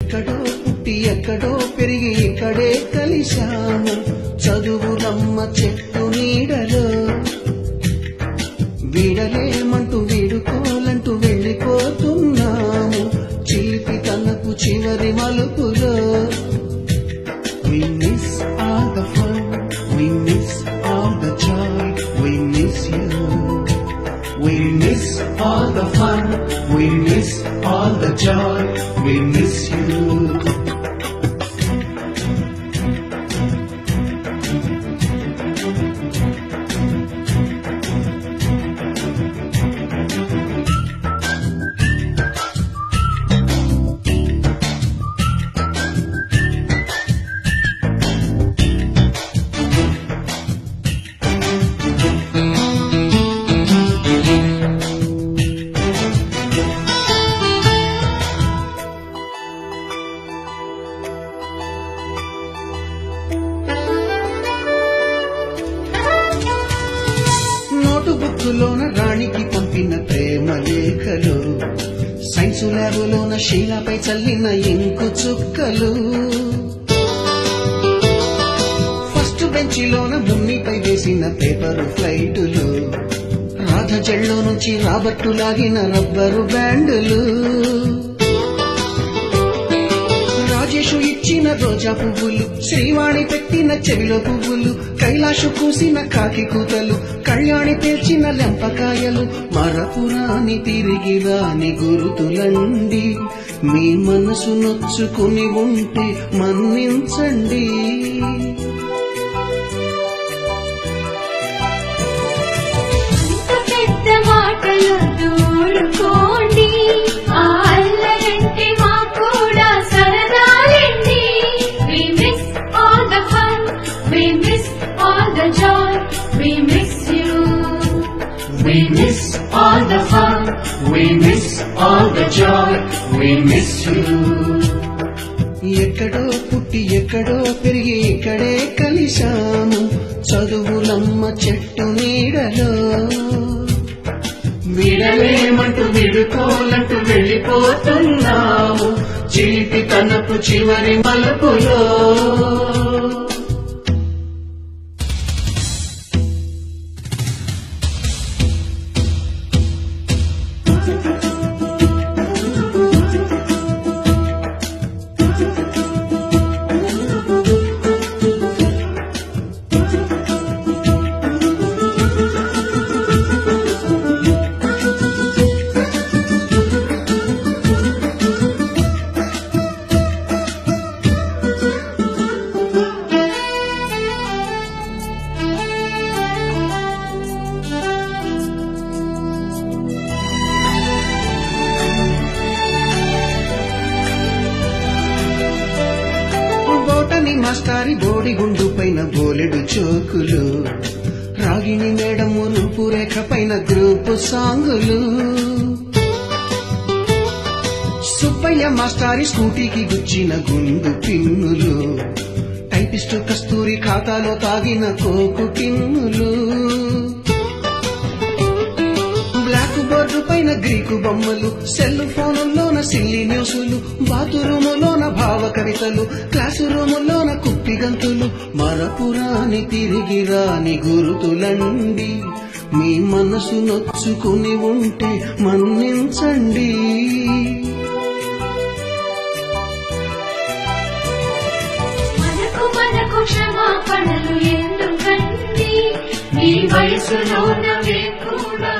ఎక్కడో పుట్టి ఎక్కడో పెరిగి ఇక్కడే కలిశాము చదువులమ్మ చెట్టు నీడలో వీడలేమంటూ వీడుకోలంటూ వెళ్ళిపోతున్నాము చిలిపి తనకు చివరి మలుపులో We miss all the fun, we miss all the joy, we miss you. We miss all the fun, we miss all the joy, we miss you. బుక్కులోన రాణికి పంపిన ప్రేమ లేఖలు సైన్సు ల్యాబులోన శీలపై చల్లిన ఇంకు చుక్కలు ఫస్ట్ బెంచిలోన మున్నిపై వేసిన పేపరు ఫ్లైటులు రాధ జెళ్ళో నుంచి రాబట్టు లాగిన రబ్బరు బ్యాండులు రాజేషు ఇచ్చిన రోజా పువ్వులు శ్రీవాణి పెట్టిన చెవిలో పువ్వులు కైలాషు కూసిన కాకి కూతలు కళ్యాణి పేర్చిన లెంపకాయలు మరపురాని తిరిగి రాని గురుతులండి మీ మనసు నొచ్చుకుని ఉంటే మన్నించండి We miss all the fun, we miss all the joy, we miss you. ఎక్కడో పుట్టి ఎక్కడో పెరిగి ఇక్కడే కలిశాము చదువులమ్మ చెట్టు నీడలో వీడలేమంటూ విడుకోలంటూ వెళ్ళిపోతున్నాము చిలిపి తనపు చివరి మలుపులో మాస్టారి బోడిగుండు పైన బోలెడు చోకులు రాగిణి మేడము రూపురేఖ పైన గ్రూపు సాంగులు సుబ్బయ్య మాస్టారి స్కూటీకి గుచ్చిన గుండు పిన్నులు టైపిస్టు కస్తూరి ఖాతాలో తాగిన కోకు టిన్నులు బ్లాక్ బోర్డు పైన గ్రీకు బొమ్మలు సెల్ ఫోనుల్లోన సిల్లి న్యూసులు బాతురూములోన భావ కవితలు క్లాసు రూములోన కుప్పి గంతులు మరపురాని తిరిగి రాని గురుతులండి మీ మనసు నొచ్చుకుని ఉంటే మన్నించండి మనకు క్షమాపణలు ఎందుకండి ఈ వయసులోనవే కూడా